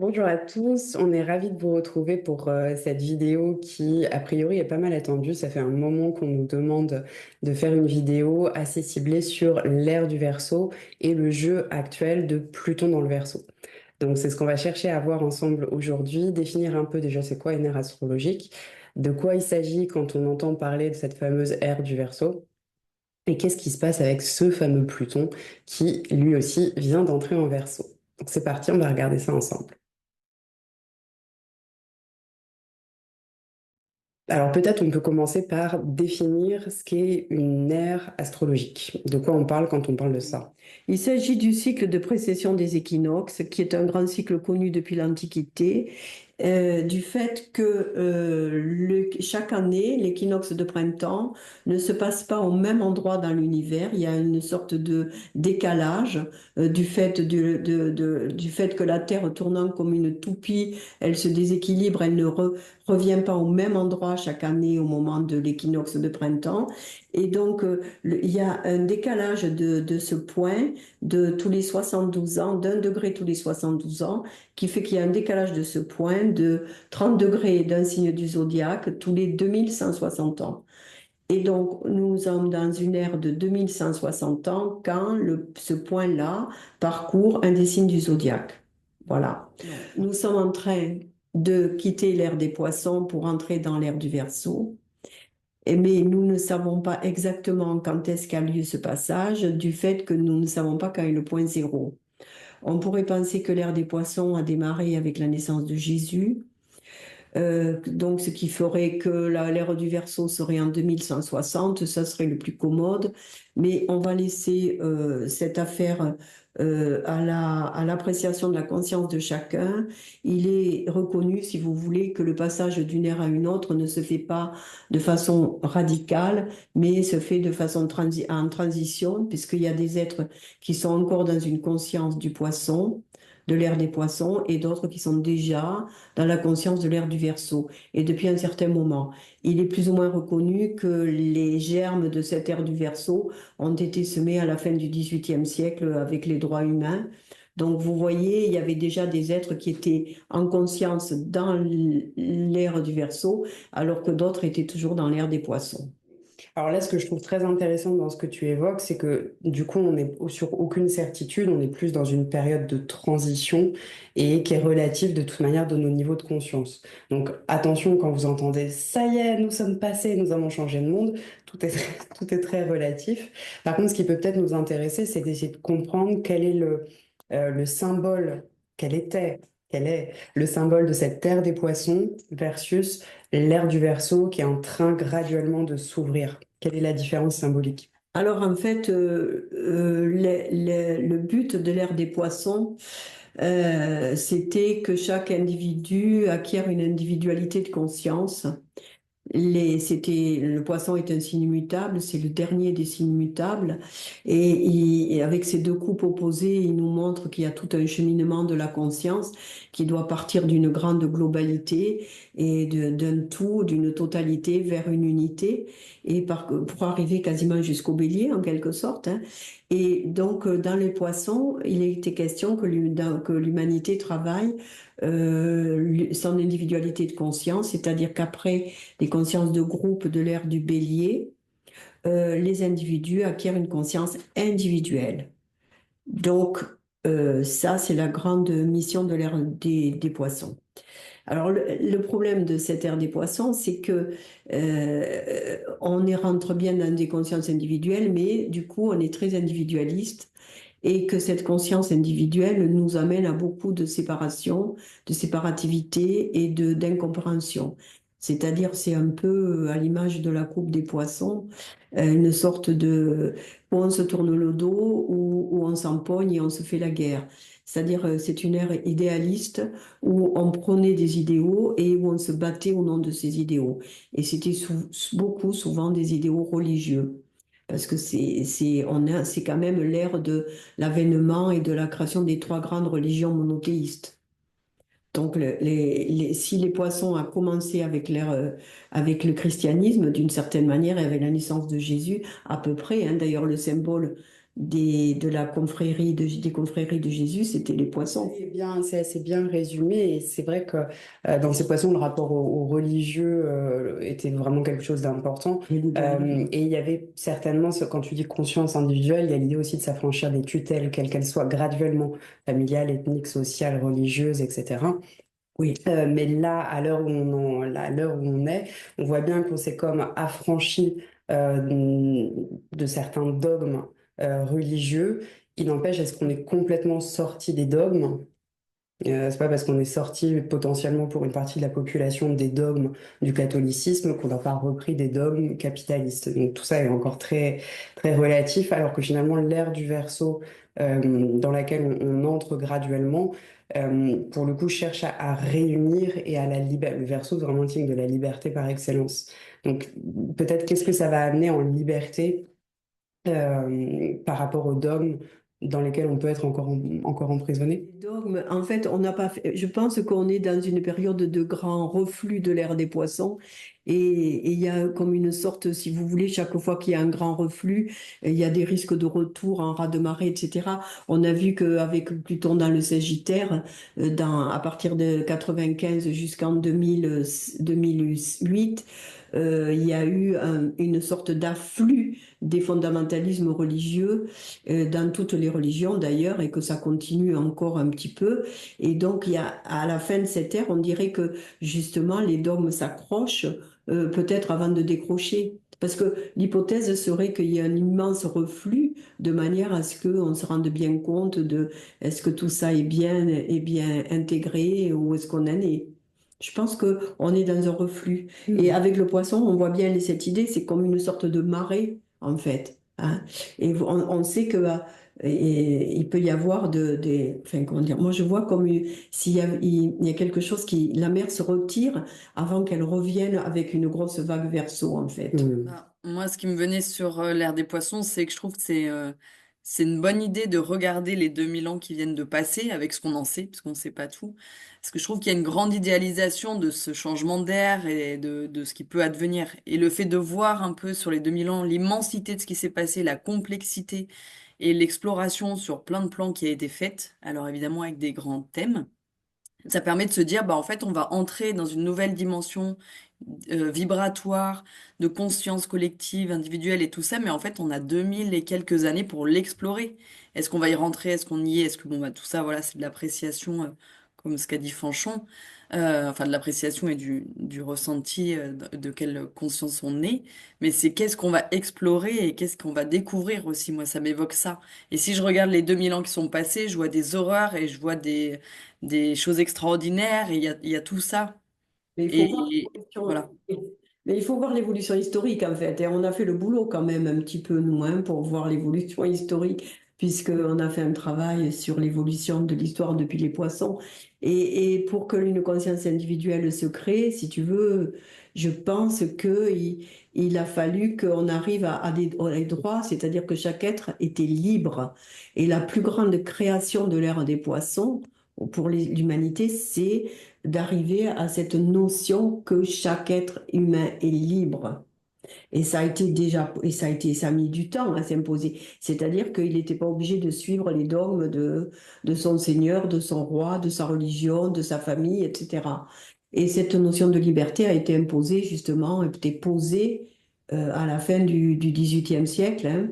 Bonjour à tous, on est ravis de vous retrouver pour cette vidéo qui, a priori, est pas mal attendue. Ça fait un moment qu'on nous demande de faire une vidéo assez ciblée sur l'ère du Verseau et le jeu actuel de Pluton dans le Verseau. Donc c'est ce qu'on va chercher à voir ensemble aujourd'hui, définir un peu déjà c'est quoi une ère astrologique, de quoi il s'agit quand on entend parler de cette fameuse ère du Verseau et qu'est-ce qui se passe avec ce fameux Pluton qui lui aussi vient d'entrer en Verseau. Donc c'est parti, on va regarder ça ensemble. Alors peut-être on peut commencer par définir ce qu'est une ère astrologique. De quoi on parle quand on parle de ça? Il s'agit du cycle de précession des équinoxes, qui est un grand cycle connu depuis l'Antiquité, du fait que chaque année, l'équinoxe de printemps ne se passe pas au même endroit dans l'univers. Il y a une sorte de décalage du fait que la Terre tournant comme une toupie, elle se déséquilibre, elle ne revient pas au même endroit chaque année au moment de l'équinoxe de printemps. Et donc, il y a un décalage de ce point de tous les 72 ans, d'un degré tous les 72 ans, qui fait qu'il y a un décalage de ce point de 30 degrés d'un signe du zodiaque tous les 2160 ans. Et donc, nous sommes dans une ère de 2160 ans quand ce point-là parcourt un des signes du zodiaque. Voilà. Nous sommes en train de quitter l'ère des poissons pour entrer dans l'ère du Verseau. Mais nous ne savons pas exactement quand est-ce qu'a lieu ce passage, du fait que nous ne savons pas quand est le point zéro. On pourrait penser que l'ère des poissons a démarré avec la naissance de Jésus, donc ce qui ferait que l'ère du Verseau serait en 2160, ça serait le plus commode, mais on va laisser cette affaire à l'appréciation de la conscience de chacun. Il est reconnu, si vous voulez, que le passage d'une ère à une autre ne se fait pas de façon radicale, mais se fait de façon en transition, puisqu'il y a des êtres qui sont encore dans une conscience du poisson, de l'ère des poissons, et d'autres qui sont déjà dans la conscience de l'ère du Verseau. Et depuis un certain moment, il est plus ou moins reconnu que les germes de cette ère du Verseau ont été semés à la fin du XVIIIe siècle avec les droits humains. Donc, vous voyez, il y avait déjà des êtres qui étaient en conscience dans l'ère du Verseau, alors que d'autres étaient toujours dans l'ère des poissons. Alors là, ce que je trouve très intéressant dans ce que tu évoques, c'est que du coup, on n'est sur aucune certitude, on est plus dans une période de transition et qui est relative de toute manière de nos niveaux de conscience. Donc attention quand vous entendez ça y est, nous sommes passés, nous avons changé de monde, tout est, tout est très relatif. Par contre, ce qui peut peut-être nous intéresser, c'est d'essayer de comprendre quel est le symbole, quel est le symbole de cette terre des poissons versus l'ère du Verseau qui est en train graduellement de s'ouvrir. Quelle est la différence symbolique? Alors en fait, le but de l'ère des poissons, c'était que chaque individu acquiert une individualité de conscience. Le poisson est un signe mutable, c'est le dernier des signes mutables. Et avec ces deux coupes opposées, il nous montre qu'il y a tout un cheminement de la conscience qui doit partir d'une grande globalité et d'un tout, d'une totalité vers une unité, pour arriver quasiment jusqu'au bélier en quelque sorte, hein. Et donc, dans les poissons, il était question que l'humanité travaille son individualité de conscience, c'est-à-dire qu'après les consciences de groupe de l'ère du bélier, les individus acquièrent une conscience individuelle. Donc, ça, c'est la grande mission de l'ère des poissons. Alors, le problème de cette ère des poissons, c'est que on y rentre bien dans des consciences individuelles, mais du coup, on est très individualiste et que cette conscience individuelle nous amène à beaucoup de séparation, de séparativité et d'incompréhension. C'est-à-dire, c'est un peu à l'image de la coupe des poissons, une sorte de où on se tourne le dos, où on s'empoigne et on se fait la guerre. C'est-à-dire, c'est une ère idéaliste où on prenait des idéaux et où on se battait au nom de ces idéaux. Et c'était beaucoup, souvent, des idéaux religieux. Parce que c'est quand même l'ère de l'avènement et de la création des trois grandes religions monothéistes. Donc, si les poissons a commencé avec le christianisme, d'une certaine manière, et avec la naissance de Jésus, à peu près, hein, d'ailleurs, le symbole de la confrérie des confréries de Jésus, c'était les poissons. C'est assez bien résumé et c'est vrai que dans ces poissons, le rapport aux religieux était vraiment quelque chose d'important. Et il y avait certainement, quand tu dis conscience individuelle, il y a l'idée aussi de s'affranchir des tutelles, quelles qu'elles soient, graduellement, familiales, ethniques, sociales, religieuses, etc. Oui. Mais là, à l'heure où on est, on voit bien qu'on s'est comme affranchi de certains dogmes religieux. Il n'empêche, est-ce qu'on est complètement sorti des dogmes? C'est pas parce qu'on est sorti potentiellement pour une partie de la population des dogmes du catholicisme qu'on n'a pas repris des dogmes capitalistes. Donc tout ça est encore très, très relatif, alors que finalement l'ère du Verseau dans laquelle on entre graduellement, pour le coup, cherche à réunir et à la liberté. Le Verseau, c'est vraiment le signe de la liberté par excellence. Donc peut-être qu'est-ce que ça va amener en liberté par rapport aux dogmes dans lesquels on peut être encore emprisonné? Les dogmes, en fait, on n'a pas fait, je pense qu'on est dans une période de grand reflux de l'ère des poissons et il y a comme une sorte, si vous voulez, chaque fois qu'il y a un grand reflux, il y a des risques de retour en raz de marée, etc. On a vu qu'avec Pluton dans le Sagittaire, à partir de 95 jusqu'en 2008, il y a eu une sorte d'afflux des fondamentalismes religieux dans toutes les religions d'ailleurs, et que ça continue encore un petit peu. Et donc, à la fin de cette ère, on dirait que justement, les dogmes s'accrochent, peut-être avant de décrocher. Parce que l'hypothèse serait qu'il y ait un immense reflux de manière à ce qu'on se rende bien compte de est-ce que tout ça est bien intégré ou est-ce qu'on en est. Je pense qu'on est dans un reflux. Et avec le poisson, on voit bien cette idée, c'est comme une sorte de marée, en fait. Hein. Et on sait que il peut y avoir enfin, comment dire, moi je vois comme il y a quelque chose la mer se retire avant qu'elle revienne avec une grosse vague verso, en fait. Bah, moi, ce qui me venait sur l'ère des poissons, c'est que je trouve que c'est une bonne idée de regarder les 2000 ans qui viennent de passer avec ce qu'on en sait, parce qu'on ne sait pas tout. Parce que je trouve qu'il y a une grande idéalisation de ce changement d'air et de ce qui peut advenir. Et le fait de voir un peu sur les 2000 ans l'immensité de ce qui s'est passé, la complexité et l'exploration sur plein de plans qui a été faite, alors évidemment avec des grands thèmes. Ça permet de se dire, bah, en fait, on va entrer dans une nouvelle dimension vibratoire, de conscience collective, individuelle et tout ça, mais en fait, on a 2000 et quelques années pour l'explorer. Est-ce qu'on va y rentrer? Est-ce qu'on y est? Est-ce que, bon, bah, tout ça, voilà, c'est de l'appréciation, comme ce qu'a dit Fanchon, enfin, de l'appréciation et du ressenti de quelle conscience on est, mais c'est qu'est-ce qu'on va explorer et qu'est-ce qu'on va découvrir aussi. Moi, ça m'évoque ça. Et si je regarde les 2000 ans qui sont passés, je vois des horreurs et je vois des choses extraordinaires et il y a tout ça. Mais il faut voir Et l'évolution. voilà. Mais il faut voir l'évolution historique en fait. Et on a fait le boulot quand même un petit peu nous hein, pour voir l'évolution historique, puisqu'on a fait un travail sur l'évolution de l'histoire depuis les poissons. Et pour que une conscience individuelle se crée, si tu veux, je pense il a fallu qu'on arrive à des droits, c'est-à-dire que chaque être était libre. Et la plus grande création de l'ère des poissons pour l'humanité, c'est d'arriver à cette notion que chaque être humain est libre. Et ça a mis du temps à s'imposer. C'est-à-dire qu'il n'était pas obligé de suivre les dogmes de son seigneur, de son roi, de sa religion, de sa famille, etc. Et cette notion de liberté a été imposée justement, a été posée à la fin du XVIIIe siècle. Hein,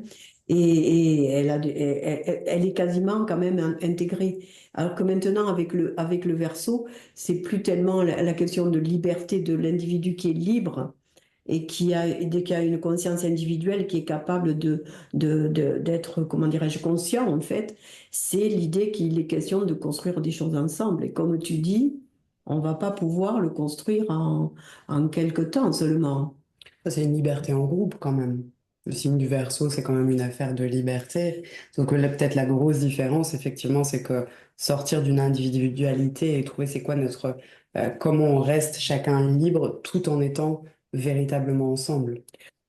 et elle est quasiment quand même intégrée. Alors que maintenant, avec le verso, c'est plus tellement la question de liberté de l'individu qui est libre et qui a une conscience individuelle qui est capable d'être, comment dirais-je, conscient, en fait, c'est l'idée qu'il est question de construire des choses ensemble. Et comme tu dis, on ne va pas pouvoir le construire en quelques temps seulement. Ça, c'est une liberté en groupe quand même. Le signe du Verseau, c'est quand même une affaire de liberté. Donc là, peut-être la grosse différence, effectivement, c'est que sortir d'une individualité et trouver c'est quoi comment on reste chacun libre tout en étant véritablement ensemble.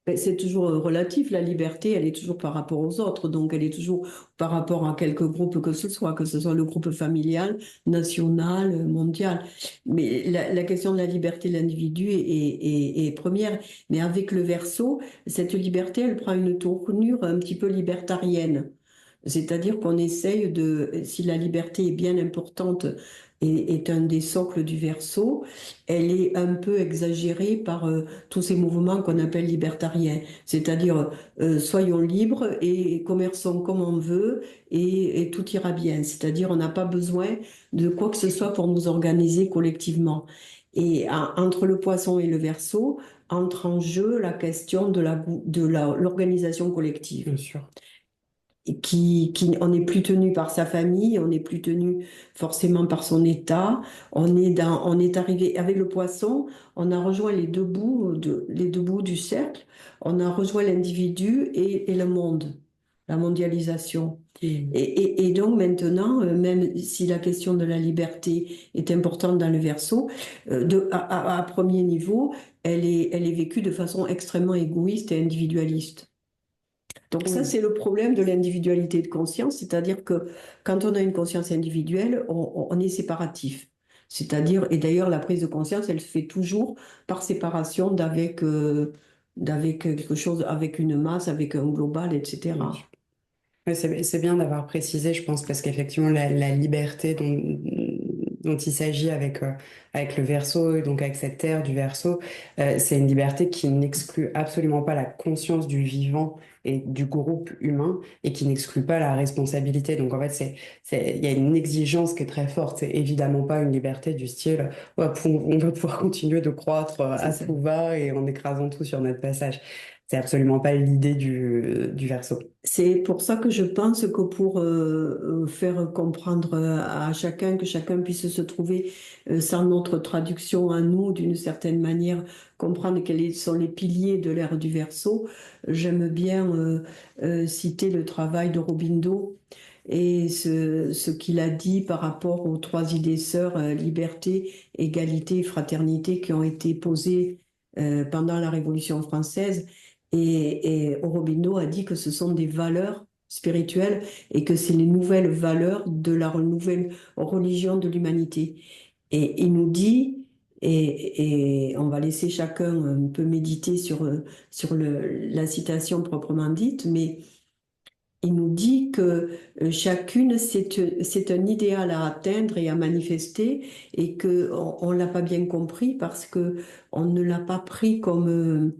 Ben, c'est toujours relatif, la liberté, elle est toujours par rapport aux autres, donc elle est toujours par rapport à quelque groupe que ce soit le groupe familial, national, mondial. Mais la question de la liberté de l'individu est première. Mais avec le verso, cette liberté, elle prend une tournure un petit peu libertarienne. C'est-à-dire qu'on essaye si la liberté est bien importante et est un des socles du Verseau, elle est un peu exagérée par tous ces mouvements qu'on appelle libertariens. C'est-à-dire, soyons libres et commerçons comme on veut et tout ira bien. C'est-à-dire, on n'a pas besoin de quoi que ce soit pour nous organiser collectivement. Et entre le Poisson et le Verseau, entre en jeu la question l'organisation collective Bien sûr. et on n'est plus tenu par sa famille, on n'est plus tenu forcément par son état. On est arrivé avec le Poisson, on a rejoint les deux bouts du cercle, on a rejoint l'individu et le monde, la mondialisation. Mm. Et donc maintenant, même si la question de la liberté est importante dans le Verseau, à premier niveau, elle est vécue de façon extrêmement égoïste et individualiste. Donc ça, Oui. c'est le problème de l'individualité de conscience, c'est-à-dire que quand on a une conscience individuelle, on est séparatif. C'est-à-dire, et d'ailleurs, la prise de conscience, elle se fait toujours par séparation d'avec quelque chose, avec une masse, avec un global, Bien etc. sûr. Ouais, c'est bien d'avoir précisé, je pense, parce qu'effectivement, la liberté dont il s'agit avec le Verseau, et donc avec cette terre du Verseau, c'est une liberté qui n'exclut absolument pas la conscience du vivant et du groupe humain, et qui n'exclut pas la responsabilité. Donc en fait, il y a une exigence qui est très forte. C'est évidemment pas une liberté du style, on va pouvoir continuer de croître C'est à ça. tout va et en écrasant tout sur notre passage. C'est absolument pas l'idée du Verseau. C'est pour ça que je pense que pour faire comprendre à chacun, que chacun puisse se trouver sans notre traduction à nous, d'une certaine manière, comprendre quels sont les piliers de l'ère du Verseau, j'aime bien citer le travail de Robindo et ce qu'il a dit par rapport aux trois idées sœurs, liberté, égalité et fraternité, qui ont été posées pendant la Révolution française. Et Aurobindo a dit que ce sont des valeurs spirituelles et que c'est les nouvelles valeurs de la nouvelle religion de l'humanité. Et il nous dit, et on va laisser chacun un peu méditer sur la citation proprement dite, mais il nous dit que chacune, c'est un idéal à atteindre et à manifester et qu'on ne l'a pas bien compris parce que on ne l'a pas pris comme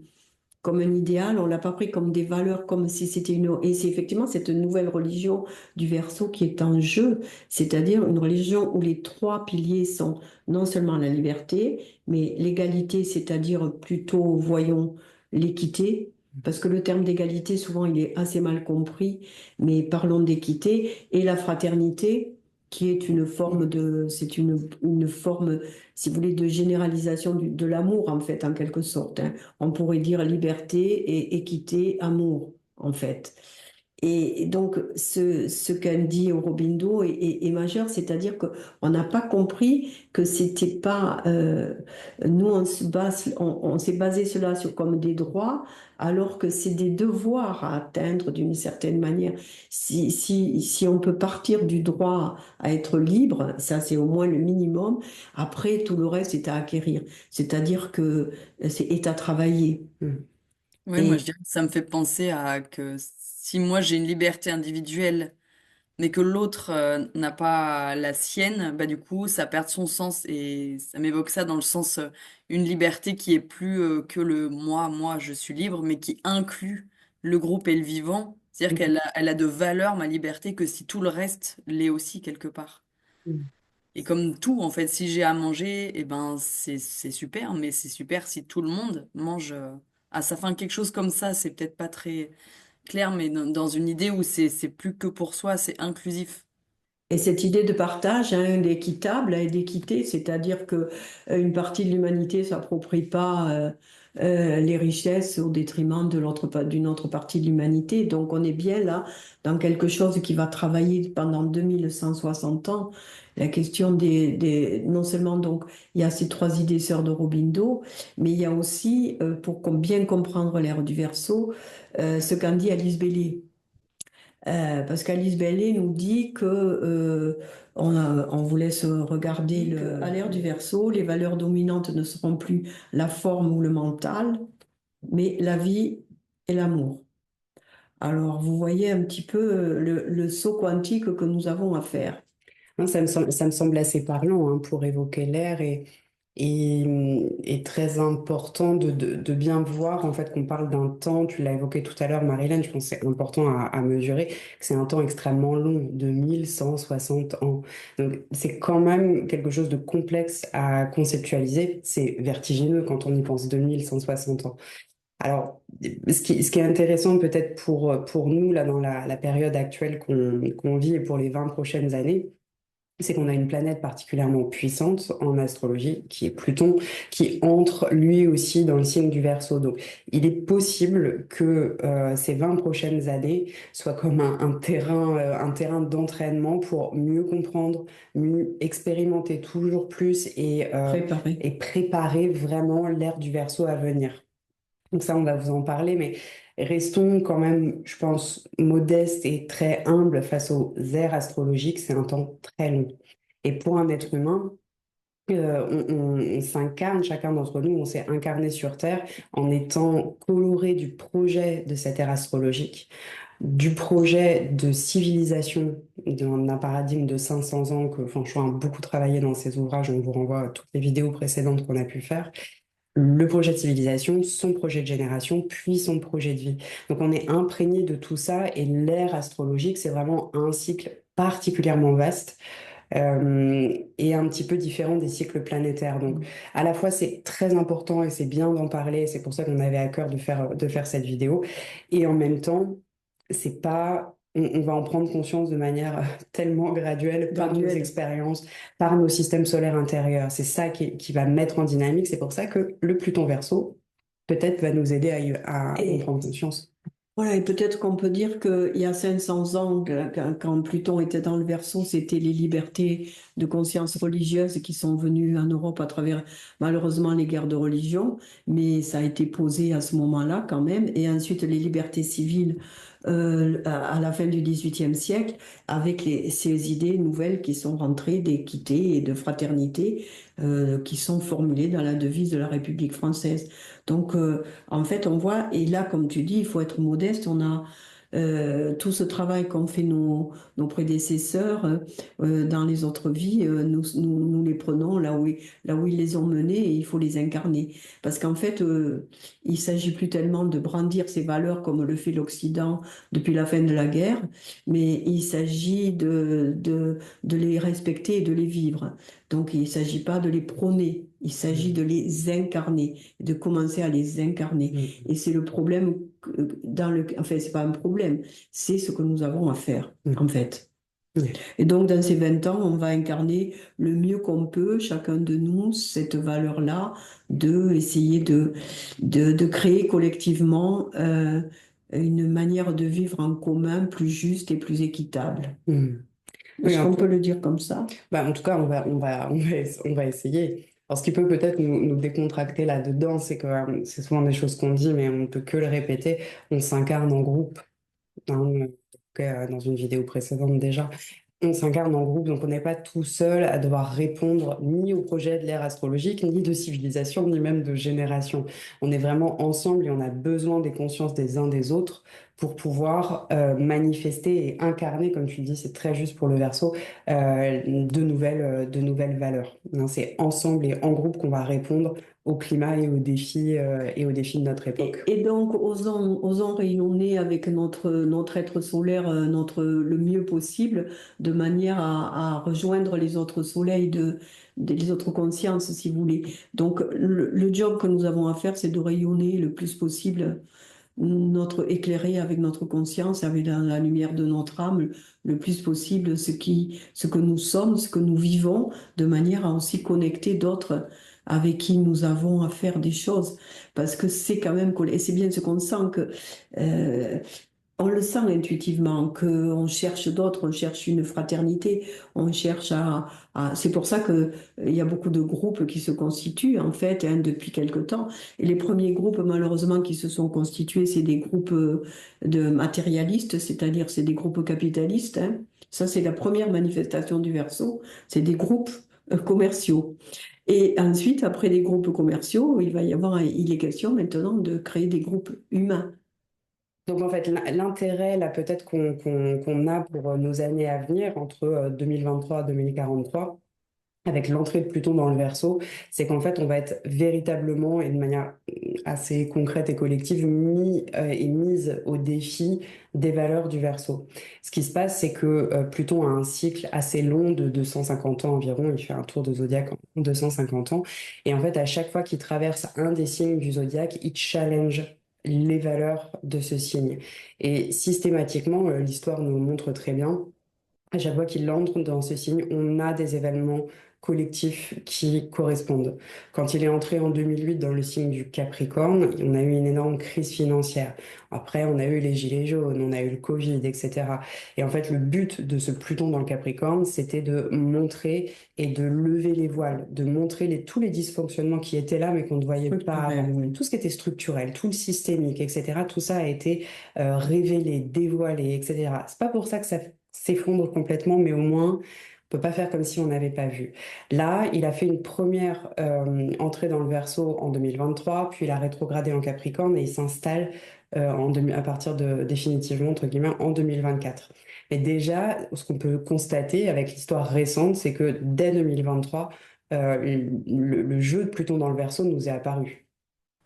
un idéal, on l'a pas pris comme des valeurs, comme si c'était une... Et c'est effectivement cette nouvelle religion du Verseau qui est en jeu, c'est-à-dire une religion où les trois piliers sont non seulement la liberté, mais l'égalité, c'est-à-dire plutôt, voyons, l'équité, parce que le terme d'égalité, souvent, il est assez mal compris, mais parlons d'équité, et la fraternité, qui est une forme c'est une forme, si vous voulez, de généralisation de l'amour, en fait, en quelque sorte, hein. On pourrait dire liberté et équité, amour, en fait. Et donc, ce qu'a dit Aurobindo est majeur, c'est-à-dire qu'on n'a pas compris que c'était pas. Nous, on s'est basé cela comme des droits, alors que c'est des devoirs à atteindre d'une certaine manière. Si on peut partir du droit à être libre, ça c'est au moins le minimum. Après, tout le reste est à acquérir. C'est-à-dire que est à travailler. Mm. Ouais, moi je Et dirais que ça me fait penser à que si moi j'ai une liberté individuelle, mais que l'autre n'a pas la sienne, bah du coup ça perd son sens et ça m'évoque ça dans le sens une liberté qui est plus que le moi je suis libre, mais qui inclut le groupe et le vivant. C'est-à-dire elle a de valeur ma liberté que si tout le reste l'est aussi quelque part. Mm. Et comme tout, en fait, si j'ai à manger, eh ben c'est super, mais c'est super si tout le monde mange à sa faim. Quelque chose comme ça, c'est peut-être pas très clair, mais dans une idée où c'est plus que pour soi, c'est inclusif. Et cette idée de partage, hein, d'équitable et d'équité, c'est-à-dire que une partie de l'humanité s'approprie pas les richesses au détriment d'une autre partie de l'humanité. Donc on est bien là dans quelque chose qui va travailler pendant 2160 ans. La question non seulement donc il y a ces trois idées sœurs de Robindo, mais il y a aussi bien comprendre l'ère du Verseau, ce qu'en dit Alice Bailey. Parce qu'Alice Bailey nous dit que on vous laisse regarder à l'ère du Verseau, les valeurs dominantes ne seront plus la forme ou le mental, mais la vie et l'amour. Alors, vous voyez un petit peu le saut quantique que nous avons à faire. Non, ça me semble assez parlant hein, pour évoquer l'air et très important de bien voir en fait qu'on parle d'un temps, tu l'as évoqué tout à l'heure Marilyn, je pense que c'est important à mesurer, que c'est un temps extrêmement long, de 1160 ans. Donc c'est quand même quelque chose de complexe à conceptualiser, c'est vertigineux quand on y pense, 2160 ans. Alors, ce qui est intéressant peut-être pour nous, là, dans la période actuelle qu'on vit et pour les 20 prochaines années, c'est qu'on a une planète particulièrement puissante en astrologie, qui est Pluton, qui entre lui aussi dans le signe du Verseau. Donc, il est possible que ces 20 prochaines années soient comme un terrain d'entraînement pour mieux comprendre, mieux expérimenter toujours plus Préparer. et préparer vraiment l'ère du Verseau à venir. Donc ça, on va vous en parler, mais restons quand même, je pense, modestes et très humbles face aux ères astrologiques. C'est un temps très long. Et pour un être humain, on s'incarne, chacun d'entre nous, on s'est incarné sur Terre en étant coloré du projet de cette ère astrologique, du projet de civilisation d'un paradigme de 500 ans que Franchouin a beaucoup travaillé dans ses ouvrages. On vous renvoie à toutes les vidéos précédentes qu'on a pu faire, le projet de civilisation, son projet de génération, puis son projet de vie. Donc on est imprégné de tout ça et l'ère astrologique, c'est vraiment un cycle particulièrement vaste et un petit peu différent des cycles planétaires. Donc à la fois c'est très important et c'est bien d'en parler, c'est pour ça qu'on avait à cœur de faire cette vidéo. Et en même temps, c'est pas... on va en prendre conscience de manière tellement graduelle par nos Graduel. expériences, par nos systèmes solaires intérieurs. C'est ça qui va mettre en dynamique. C'est pour ça que le Pluton Verseau, peut-être, va nous aider à en Et prendre conscience. voilà, et peut-être qu'on peut dire qu'il y a 500 ans, quand Pluton était dans le Verseau, c'était les libertés de conscience religieuse qui sont venues en Europe à travers malheureusement les guerres de religion, mais ça a été posé à ce moment-là quand même. Et ensuite les libertés civiles à la fin du XVIIIe siècle, avec ces idées nouvelles qui sont rentrées d'équité et de fraternité, qui sont formulées dans la devise de la République française. Donc, en fait, on voit, et là, comme tu dis, il faut être modeste. On a tout ce travail qu'ont fait nos prédécesseurs dans les autres vies, nous les prenons là où ils les ont menés et il faut les incarner. Parce qu'en fait, il s'agit plus tellement de brandir ces valeurs comme le fait l'Occident depuis la fin de la guerre, mais il s'agit de les respecter et de les vivre. Donc, il ne s'agit pas de les prôner, il s'agit de les incarner, de commencer à les incarner. Et c'est le problème enfin, c'est pas un problème, c'est ce que nous avons à faire, en fait. Et donc, dans ces 20 ans, on va incarner le mieux qu'on peut, chacun de nous, cette valeur-là, de essayer de créer collectivement une manière de vivre en commun plus juste et plus équitable. Oui, Est-ce qu'on peut le dire comme ça? bah, en tout cas, on va essayer. Alors, ce qui peut peut-être nous décontracter là-dedans, c'est que c'est souvent des choses qu'on dit, mais on ne peut que le répéter. On s'incarne en groupe, hein, dans une vidéo précédente déjà. On s'incarne en groupe, donc on n'est pas tout seul à devoir répondre ni au projet de l'ère astrologique, ni de civilisation, ni même de génération. On est vraiment ensemble et on a besoin des consciences des uns des autres pour pouvoir manifester et incarner, comme tu le dis, c'est très juste pour le Verseau, de nouvelles valeurs. Hein, c'est ensemble et en groupe qu'on va répondre au climat et aux défis de notre époque. Et donc, osons rayonner avec notre être solaire le mieux possible, de manière à rejoindre les autres soleils les autres consciences, si vous voulez. Donc, le job que nous avons à faire, c'est de rayonner le plus possible, éclairer avec notre conscience, avec la lumière de notre âme, le plus possible ce que nous sommes, ce que nous vivons, de manière à aussi connecter d'autres avec qui nous avons à faire des choses. Parce que c'est quand même, et c'est bien ce qu'on sent euh, on le sent intuitivement, qu'on cherche d'autres, on cherche une fraternité, on cherche c'est pour ça il y a beaucoup de groupes qui se constituent, en fait, hein, depuis quelque temps. Et les premiers groupes, malheureusement, qui se sont constitués, c'est des groupes de matérialistes, c'est-à-dire c'est des groupes capitalistes, hein. Ça, c'est la première manifestation du Verseau, c'est des groupes commerciaux. Et ensuite, après les groupes commerciaux, il est question maintenant de créer des groupes humains. Donc en fait, l'intérêt là peut-être qu'on a pour nos années à venir entre 2023 et 2043, avec l'entrée de Pluton dans le Verseau, c'est qu'en fait on va être véritablement et de manière assez concrète et collective mis et mise au défi des valeurs du Verseau. Ce qui se passe, c'est que Pluton a un cycle assez long de 250 ans environ. Il fait un tour de zodiaque en 250 ans, et en fait à chaque fois qu'il traverse un des signes du zodiaque, il challenge les valeurs de ce signe. Et systématiquement, l'histoire nous montre très bien, à chaque fois qu'il entre dans ce signe, on a des événements collectifs qui correspondent. Quand il est entré en 2008 dans le signe du Capricorne, on a eu une énorme crise financière. Après, on a eu les gilets jaunes, on a eu le Covid, etc. Et en fait, le but de ce Pluton dans le Capricorne, c'était de montrer et de lever les voiles, de montrer tous les dysfonctionnements qui étaient là, mais qu'on ne voyait pas avant. Oui. Tout ce qui était structurel, tout le systémique, etc. Tout ça a été révélé, dévoilé, etc. C'est pas pour ça que ça s'effondre complètement, mais au moins, on peut pas faire comme si on n'avait pas vu. Là, il a fait une première entrée dans le Verseau en 2023, puis il a rétrogradé en Capricorne et il s'installe à partir de définitivement, entre guillemets, en 2024. Mais déjà, ce qu'on peut constater avec l'histoire récente, c'est que dès 2023, le jeu de Pluton dans le Verseau nous est apparu.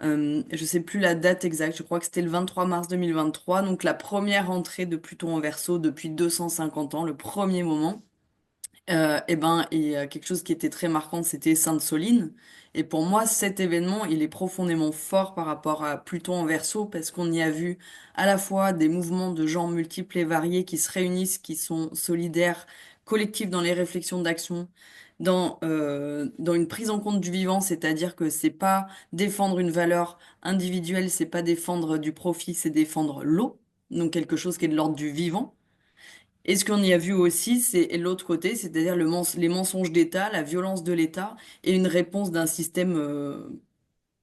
Je sais plus la date exacte, je crois que c'était le 23 mars 2023, donc la première entrée de Pluton en Verseau depuis 250 ans, le premier moment. Eh ben, il y a quelque chose qui était très marquant, c'était Sainte-Soline. Et pour moi, cet événement, il est profondément fort par rapport à Pluton en Verseau, parce qu'on y a vu à la fois des mouvements de gens multiples et variés qui se réunissent, qui sont solidaires, collectifs dans les réflexions d'action, dans une prise en compte du vivant, c'est-à-dire que c'est pas défendre une valeur individuelle, c'est pas défendre du profit, c'est défendre l'eau, donc quelque chose qui est de l'ordre du vivant. Et ce qu'on y a vu aussi, c'est l'autre côté, c'est-à-dire les mensonges d'État, la violence de l'État et une réponse d'un système,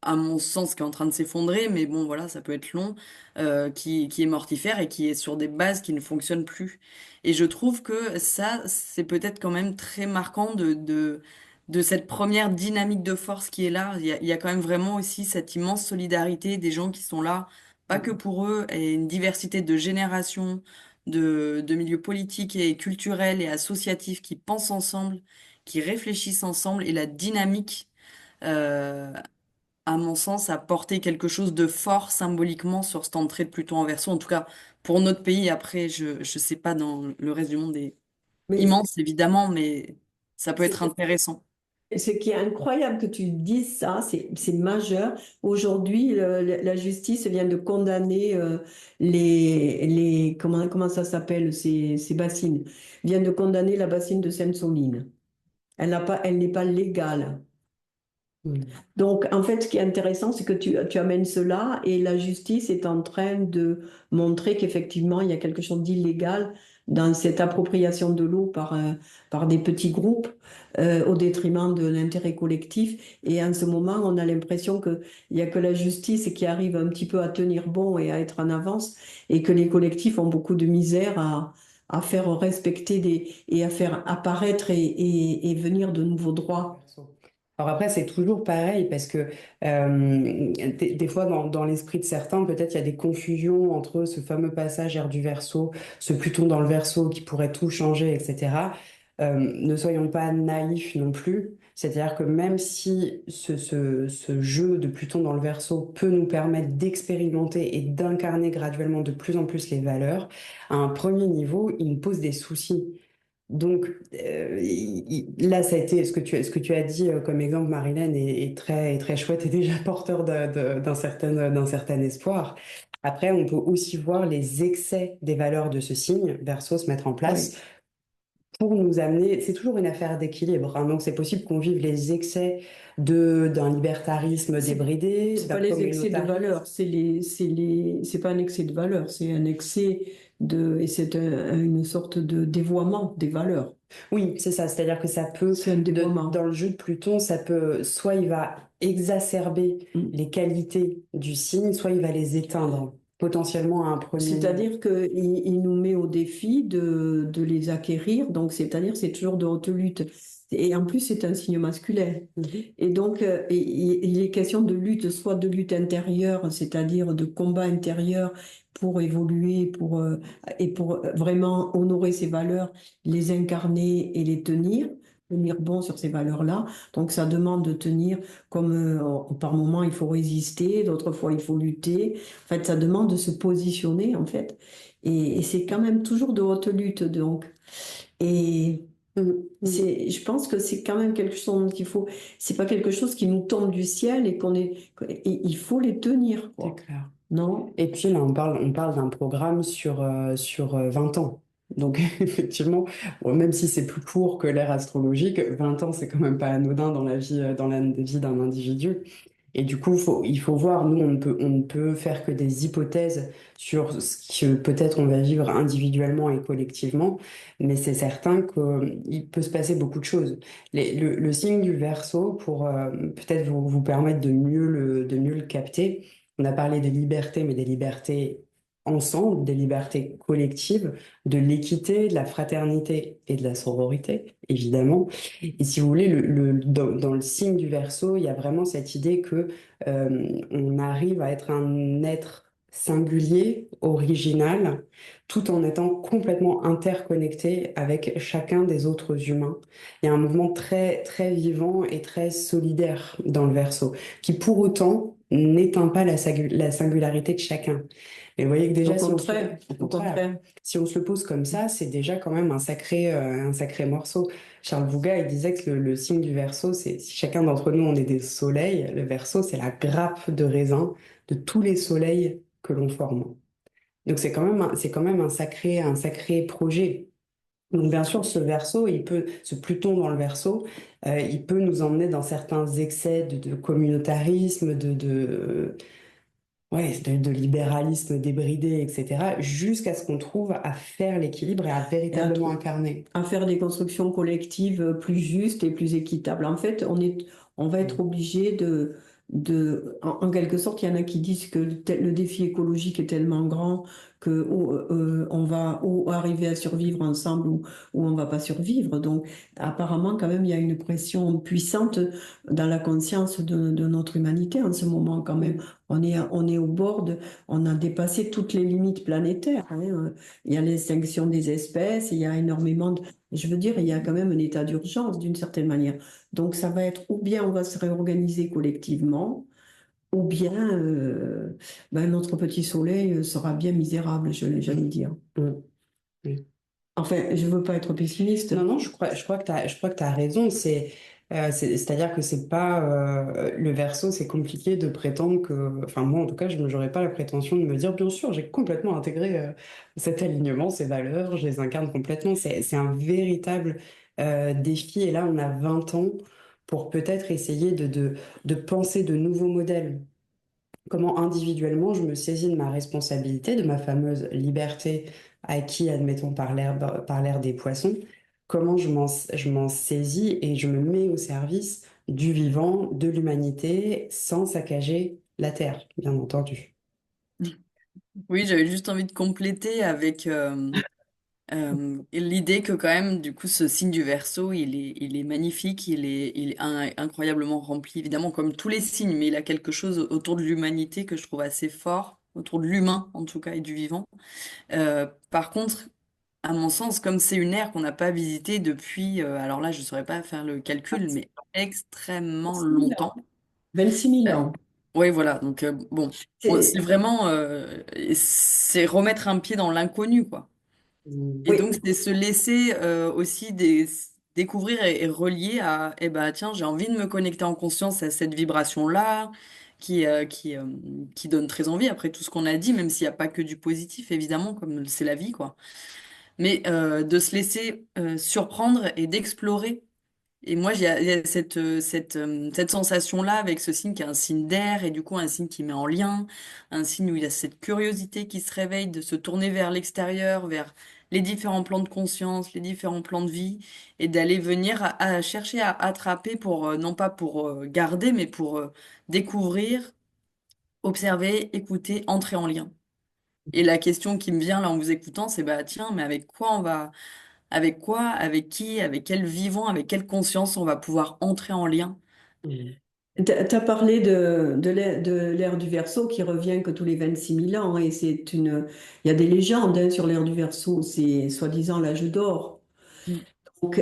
à mon sens, qui est en train de s'effondrer, mais bon, voilà, ça peut être long, qui est mortifère et qui est sur des bases qui ne fonctionnent plus. Et je trouve que ça, c'est peut-être quand même très marquant de cette première dynamique de force qui est là. Il y a quand même vraiment aussi cette immense solidarité des gens qui sont là, pas que pour eux, et une diversité de générations, de milieux politiques et culturels et associatifs qui pensent ensemble, qui réfléchissent ensemble, et la dynamique. euh, à mon sens, a porté quelque chose de fort symboliquement sur cette entrée de Pluton en Verseau. En tout cas, pour notre pays, après, je sais pas, dans le reste du monde est Mais immense, évidemment, mais ça peut être c'est- intéressant. ce qui est incroyable que tu dises ça, c'est majeur. Aujourd'hui, la justice vient de condamner comment ça s'appelle, ces bassines, vient de condamner la bassine de Sainte-Soline. Elle n'est pas légale. Mm. Donc, en fait, ce qui est intéressant, c'est que tu amènes cela et la justice est en train de montrer qu'effectivement, il y a quelque chose d'illégal dans cette appropriation de l'eau par des petits groupes au détriment de l'intérêt collectif. Et en ce moment, on a l'impression qu'il n'y a que la justice qui arrive un petit peu à tenir bon et à être en avance et que les collectifs ont beaucoup de misère à faire respecter et à faire apparaître et venir de nouveaux droits. Alors après, c'est toujours pareil parce que des fois, dans l'esprit de certains, peut-être il y a des confusions entre ce fameux passage Ère du Verseau, ce Pluton dans le Verseau qui pourrait tout changer, etc. Ne soyons pas naïfs non plus. C'est-à-dire que même si ce jeu de Pluton dans le Verseau peut nous permettre d'expérimenter et d'incarner graduellement de plus en plus les valeurs, à un premier niveau, il nous pose des soucis. Donc là, ça a été ce que tu as dit comme exemple, Marilyn, est très, très chouette et déjà porteur d'un certain espoir. Après, on peut aussi voir les excès des valeurs de ce signe, Verseau, se mettre en place Oui. pour nous amener. C'est toujours une affaire d'équilibre, hein. Donc, c'est possible qu'on vive les excès d'un libertarisme débridé, C'est d'un pas les excès de communautarisme. valeur, c'est pas un excès de valeur, c'est un excès et c'est une sorte de dévoiement des valeurs. Oui, c'est ça. C'est-à-dire que ça peut, C'est un dans dévoiement. le jeu de Pluton, ça peut, soit il va exacerber Mm. les qualités du signe, soit il va les éteindre potentiellement à un premier niveau. C'est-à-dire qu'il nous met au défi de les acquérir, donc c'est-à-dire c'est toujours de haute lutte. Et en plus, c'est un signe masculin. Mhm. Et donc, il est question de lutte, soit de lutte intérieure, c'est-à-dire de combat intérieur pour évoluer, et pour vraiment honorer ses valeurs, les incarner et les tenir bon sur ces valeurs-là. Donc, ça demande de tenir comme par moment, il faut résister, d'autres fois, il faut lutter. En fait, ça demande de se positionner, en fait. Et c'est quand même toujours de haute lutte, donc. Et Mhm. Mhm. je pense que c'est quand même quelque chose qu'il faut, c'est pas quelque chose qui nous tombe du ciel et il faut les tenir, C'est quoi. clair. Non? Et puis là, on parle d'un programme sur 20 ans. Donc effectivement, bon, même si c'est plus court que l'ère astrologique, 20 ans, c'est quand même pas anodin dans la vie d'un individu. Et du coup, il faut voir, nous, on ne peut faire que des hypothèses sur ce que peut-être on va vivre individuellement et collectivement, mais c'est certain qu'il peut se passer beaucoup de choses. Le signe du Verseau, pour peut-être vous permettre de mieux le capter, on a parlé des libertés, mais des libertés ensemble, des libertés collectives, de l'équité, de la fraternité et de la sororité, évidemment. Et si vous voulez, dans le signe du Verseau, il y a vraiment cette idée que on arrive à être un être singulier, original, tout en étant complètement interconnecté avec chacun des autres humains. Il y a un mouvement très, très vivant et très solidaire dans le Verseau, qui pour autant n'éteint pas la singularité de chacun. Et vous voyez que déjà, au Au contraire, contraire. si on se le pose comme ça, c'est déjà quand même un sacré morceau. Charles Vouga, il disait que le signe du Verseau, c'est si chacun d'entre nous on est des soleils, le Verseau, c'est la grappe de raisin de tous les soleils que l'on forme. Donc c'est quand même un sacré projet. Donc bien sûr, ce Pluton dans le Verseau, il peut nous emmener dans certains excès de communautarisme, ouais, de libéralisme débridé, etc., jusqu'à ce qu'on trouve à faire l'équilibre et à Et à, véritablement trou- incarner. à faire des constructions collectives plus justes et plus équitables. En fait, on va être obligé en quelque sorte, il y en a qui disent que le défi écologique est tellement grand que on va ou arriver à survivre ensemble ou on va pas survivre. Donc, apparemment, quand même, il y a une pression puissante dans la conscience de notre humanité en ce moment, quand même. On est au bord on a dépassé toutes les limites planétaires, hein. Il y a l'extinction des espèces, il y a énormément je veux dire, il y a quand même un état d'urgence d'une certaine manière. Donc ça va être ou bien on va se réorganiser collectivement, ou bien notre petit soleil sera bien misérable, j'allais dire. Mm. Mm. Enfin, je veux pas être pessimiste. Non, non, je crois que je crois que tu as raison. C'est-à-dire que c'est pas le Verseau, c'est compliqué de prétendre que, enfin moi en tout cas, je n'aurais pas la prétention de me dire, bien sûr, j'ai complètement intégré cet alignement, ces valeurs, je les incarne complètement. C'est un véritable défi. Et là, on a 20 ans pour peut-être essayer de penser de nouveaux modèles. Comment individuellement je me saisis de ma responsabilité, de ma fameuse liberté acquise, admettons, par l'ère des poissons, comment je m'en saisis et je me mets au service du vivant, de l'humanité, sans saccager la terre, bien entendu. Oui, j'avais juste envie de compléter avec l'idée que quand même, du coup, ce signe du Verseau, il est magnifique, il est incroyablement rempli, évidemment, comme tous les signes, mais il a quelque chose autour de l'humanité que je trouve assez fort, autour de l'humain, en tout cas, et du vivant. Par contre, à mon sens, comme c'est une ère qu'on n'a pas visitée depuis, alors là, je ne saurais pas faire le calcul, mais extrêmement 26 000 ans. longtemps. 26 000 Euh, ans. oui, voilà, donc bon, c'est C'est- vraiment, c'est remettre un pied dans l'inconnu, quoi. Et Mm. donc, Oui, c'est se laisser aussi découvrir et relier à, eh ben, tiens, j'ai envie de me connecter en conscience à cette vibration-là, qui donne très envie, après tout ce qu'on a dit, même s'il n'y a pas que du positif, évidemment, comme c'est la vie, quoi. Mais de se laisser surprendre et d'explorer. Et moi, il y a cette sensation-là avec ce signe qui est un signe d'air et du coup un signe qui met en lien, un signe où il y a cette curiosité qui se réveille de se tourner vers l'extérieur, vers les différents plans de conscience, les différents plans de vie et d'aller venir à chercher à attraper pour, non pas pour garder, mais pour découvrir, observer, écouter, entrer en lien. Et la question qui me vient là en vous écoutant, c'est bah tiens, mais avec quoi on va, avec quoi, avec qui, avec quel vivant, avec quelle conscience on va pouvoir entrer en lien? Mm. T'as parlé de l'ère du Verseau qui revient que tous les 26 000 ans, et il y a des légendes hein, sur l'ère du Verseau, c'est soi-disant l'âge d'or. Mm.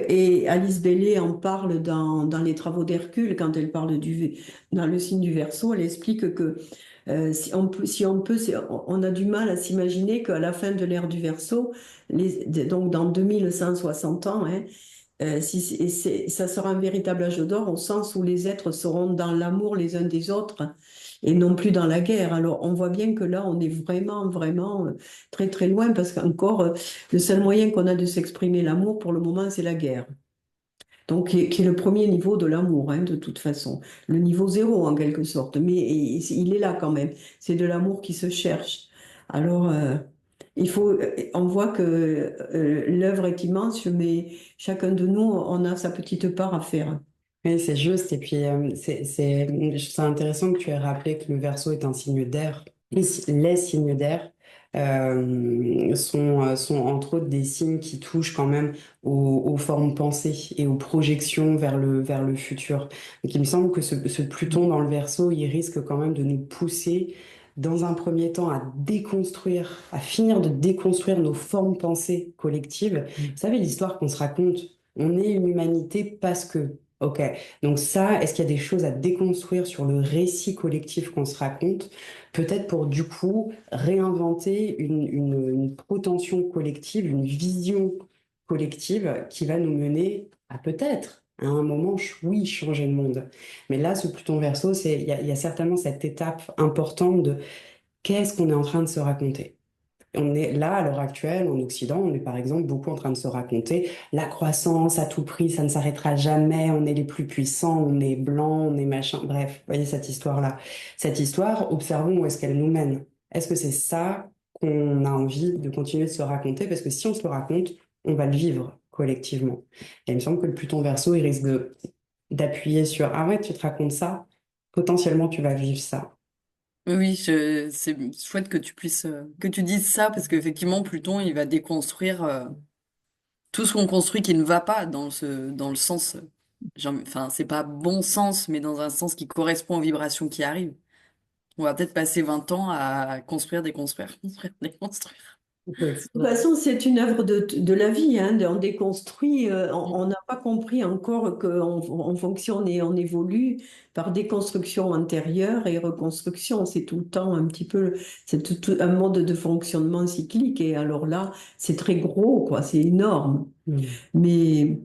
Et Alice Bailey en parle dans les travaux d'Hercule, quand elle parle dans le signe du Verseau, elle explique que on a du mal à s'imaginer qu'à la fin de l'ère du Verseau, donc dans 2160 ans, hein, ça sera un véritable âge d'or au sens où les êtres seront dans l'amour les uns des autres et non plus dans la guerre. Alors on voit bien que là, on est vraiment, vraiment très, très loin parce qu'encore, le seul moyen qu'on a de s'exprimer l'amour pour le moment, c'est la guerre. Donc, qui est le premier niveau de l'amour, hein, de toute façon. Le niveau zéro, en quelque sorte. Mais il est là quand même. C'est de l'amour qui se cherche. Alors, on voit que l'œuvre est immense, mais chacun de nous, on a sa petite part à faire. Oui, c'est juste. Et puis, c'est intéressant que tu aies rappelé que le Verseau est un signe d'air. Les signes d'air sont entre autres des signes qui touchent quand même aux formes pensées et aux projections vers le futur. Donc, il me semble que ce Pluton dans le Verseau, il risque quand même de nous pousser dans un premier temps à déconstruire, à finir de déconstruire nos formes pensées collectives. Vous savez, l'histoire qu'on se raconte, on est une humanité parce que. Ok, donc ça, est-ce qu'il y a des choses à déconstruire sur le récit collectif qu'on se raconte? Peut-être pour du coup réinventer une protension collective, une vision collective qui va nous mener à peut-être, à un moment, oui, changer le monde. Mais là, ce Pluton Verseau, il y a certainement cette étape importante de qu'est-ce qu'on est en train de se raconter. On est là, à l'heure actuelle, en Occident, on est par exemple beaucoup en train de se raconter la croissance à tout prix, ça ne s'arrêtera jamais, on est les plus puissants, on est blanc, on est machin. Bref, vous voyez cette histoire-là. Cette histoire, observons où est-ce qu'elle nous mène. Est-ce que c'est ça qu'on a envie de continuer de se raconter? Parce que si on se le raconte, on va le vivre collectivement. Et il me semble que le Pluton Verseau, il risque d'appuyer sur, ah ouais, tu te racontes ça, potentiellement tu vas vivre ça. Oui, c'est chouette que tu puisses, que tu dises ça parce qu'effectivement, Pluton, il va déconstruire tout ce qu'on construit qui ne va pas dans le sens, enfin, c'est pas bon sens, mais dans un sens qui correspond aux vibrations qui arrivent. On va peut-être passer 20 ans à construire, déconstruire, construire, déconstruire. De toute façon, c'est une œuvre de la vie, hein, on déconstruit. On n'a pas compris encore qu'on fonctionne et on évolue par déconstruction antérieure et reconstruction. C'est tout le temps un petit peu, c'est un mode de fonctionnement cyclique. Et alors là, c'est très gros, quoi, c'est énorme. Mm. Mais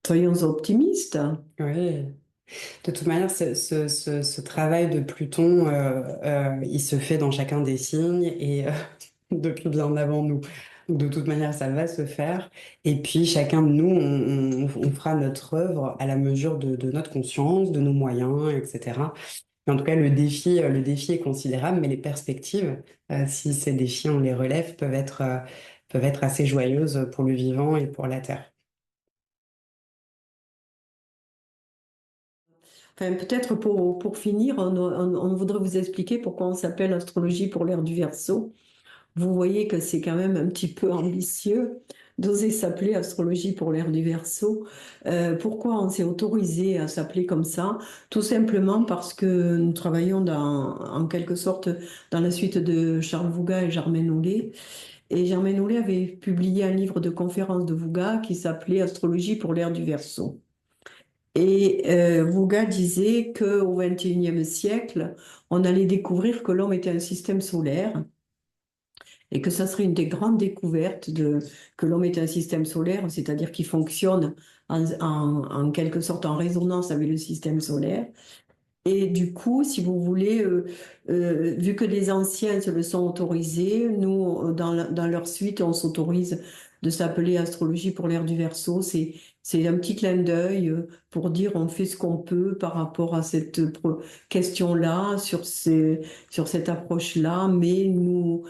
soyons optimistes. Oui. De toute manière, ce travail de Pluton, il se fait dans chacun des signes et depuis bien avant nous. De toute manière, ça va se faire. Et puis, chacun de nous, on fera notre œuvre à la mesure de notre conscience, de nos moyens, etc. Mais en tout cas, le défi est considérable, mais les perspectives, si ces défis, on les relève, peuvent être assez joyeuses pour le vivant et pour la Terre. Enfin, peut-être pour finir, on voudrait vous expliquer pourquoi on s'appelle astrologie pour l'ère du Verseau. Vous voyez que c'est quand même un petit peu ambitieux d'oser s'appeler astrologie pour l'ère du Verseau. Pourquoi on s'est autorisé à s'appeler comme ça? Tout simplement parce que nous travaillons en quelque sorte dans la suite de Charles Vouga et Germaine Hollet. Et Germaine Hollet avait publié un livre de conférences de Vouga qui s'appelait Astrologie pour l'ère du Verseau. Et Vouga disait qu'au XXIe siècle, on allait découvrir que l'homme était un système solaire et que ça serait une des grandes découvertes que l'homme est un système solaire, c'est-à-dire qu'il fonctionne en quelque sorte en résonance avec le système solaire. Et du coup, si vous voulez, vu que les anciens se le sont autorisés, nous, dans leur suite, on s'autorise de s'appeler astrologie pour l'ère du Verseau. C'est un petit clin d'œil pour dire on fait ce qu'on peut par rapport à cette question-là, sur cette approche-là, mais nous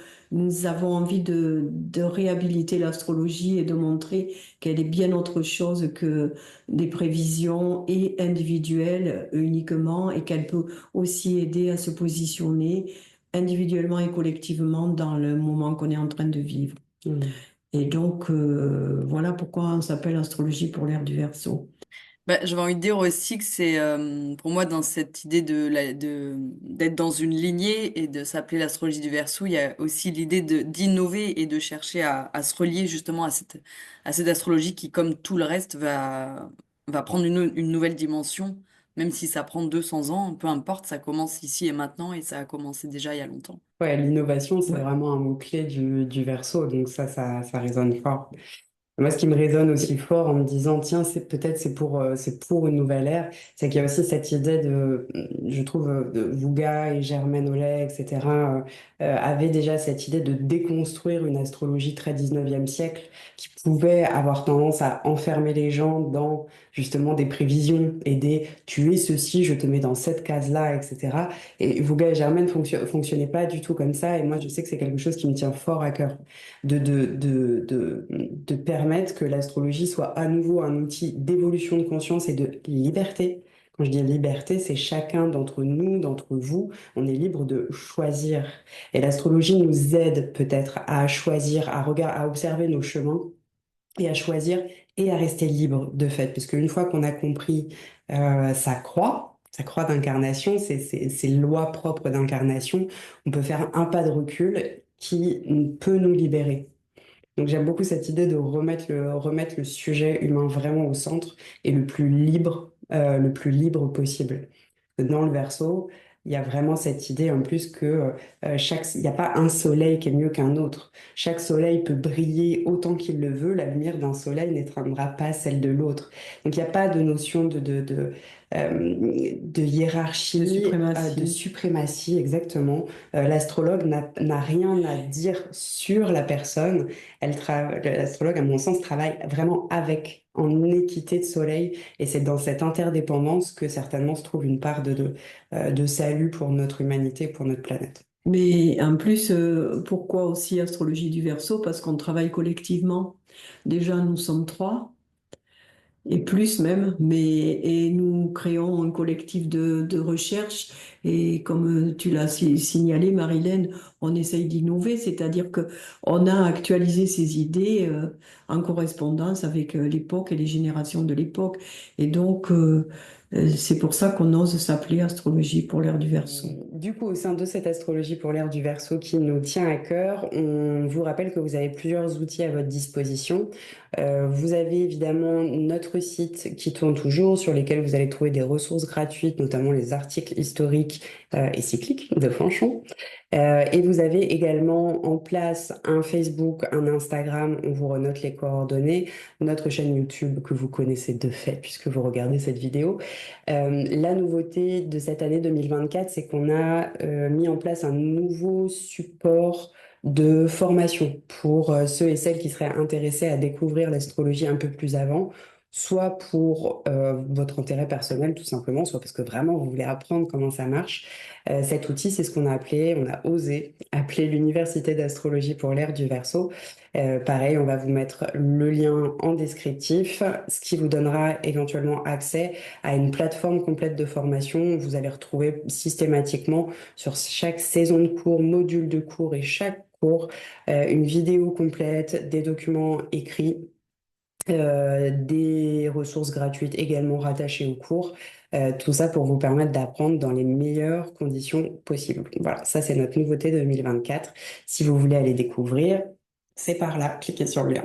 avons envie de réhabiliter l'astrologie et de montrer qu'elle est bien autre chose que des prévisions et individuelles uniquement et qu'elle peut aussi aider à se positionner individuellement et collectivement dans le moment qu'on est en train de vivre. Mm. Et donc, voilà pourquoi on s'appelle astrologie pour l'ère du Verseau. Bah, j'avais envie de dire aussi que c'est pour moi dans cette idée d'être dans une lignée et de s'appeler l'astrologie du Verseau, il y a aussi l'idée de d'innover et de chercher à se relier justement à cette astrologie qui, comme tout le reste, va prendre une nouvelle dimension, même si ça prend 200 ans, peu importe, ça commence ici et maintenant et ça a commencé déjà il y a longtemps. Ouais, l'innovation, c'est Ouais. vraiment un mot-clé du Verseau, donc ça résonne fort. Moi, ce qui me résonne aussi fort en me disant, tiens, c'est pour une nouvelle ère, c'est qu'il y a aussi cette idée je trouve, de Vuga et Germaine Ollet, etc., avaient déjà cette idée de déconstruire une astrologie très 19e siècle qui pouvait avoir tendance à enfermer les gens dans justement des prévisions et tu es ceci, je te mets dans cette case-là, etc. Et Vuga et Germaine fonctionnaient pas du tout comme ça, et moi, je sais que c'est quelque chose qui me tient fort à cœur de permettre que l'astrologie soit à nouveau un outil d'évolution de conscience et de liberté. Quand je dis liberté, c'est chacun d'entre nous, d'entre vous, on est libre de choisir. Et l'astrologie nous aide peut-être à choisir, à observer nos chemins et à choisir et à rester libre de fait. Parce qu'une fois qu'on a compris sa croix d'incarnation, ses lois propres d'incarnation, on peut faire un pas de recul qui peut nous libérer. Donc j'aime beaucoup cette idée de remettre le sujet humain vraiment au centre et le plus libre possible. Dans le Verseau, il y a vraiment cette idée en plus que il n'y a pas un soleil qui est mieux qu'un autre. Chaque soleil peut briller autant qu'il le veut. La lumière d'un soleil n'éteindra pas celle de l'autre. Donc il n'y a pas de notion de De hiérarchie, de suprématie. suprématie exactement. L'astrologue n'a rien à dire sur la personne. L'astrologue, à mon sens, travaille vraiment avec, en équité de soleil. Et c'est dans cette interdépendance que certainement se trouve une part de salut pour notre humanité, pour notre planète. Mais en plus, pourquoi aussi astrologie du Verseau? Parce qu'on travaille collectivement. Déjà, nous sommes trois. Et plus même, et nous créons un collectif de recherche et comme tu l'as signalé, Marilène, on essaye d'innover, c'est-à-dire que on a actualisé ces idées en correspondance avec l'époque et les générations de l'époque. Et donc, c'est pour ça qu'on ose s'appeler astrologie pour l'ère du Verseau. Du coup, au sein de cette astrologie pour l'ère du Verseau qui nous tient à cœur, on vous rappelle que vous avez plusieurs outils à votre disposition. Vous avez évidemment notre site qui tourne toujours, sur lesquels vous allez trouver des ressources gratuites, notamment les articles historiques et cycliques de Fanchon. Et vous avez également en place un Facebook, un Instagram, on vous renote les coordonnées, notre chaîne YouTube que vous connaissez de fait puisque vous regardez cette vidéo. La nouveauté de cette année 2024, c'est qu'on a mis en place un nouveau support de formation pour ceux et celles qui seraient intéressés à découvrir l'astrologie un peu plus avant, soit pour votre intérêt personnel tout simplement, soit parce que vraiment vous voulez apprendre comment ça marche. Cet outil, c'est ce qu'on a appelé, on a osé appeler l'Université d'astrologie pour l'ère du Verseau. Pareil, on va vous mettre le lien en descriptif, ce qui vous donnera éventuellement accès à une plateforme complète de formation. Vous allez retrouver systématiquement sur chaque saison de cours, module de cours et chaque cours, une vidéo complète, des documents écrits, des ressources gratuites également rattachées au cours. Tout ça pour vous permettre d'apprendre dans les meilleures conditions possibles. Voilà, ça c'est notre nouveauté 2024. Si vous voulez aller découvrir, c'est par là, cliquez sur le lien.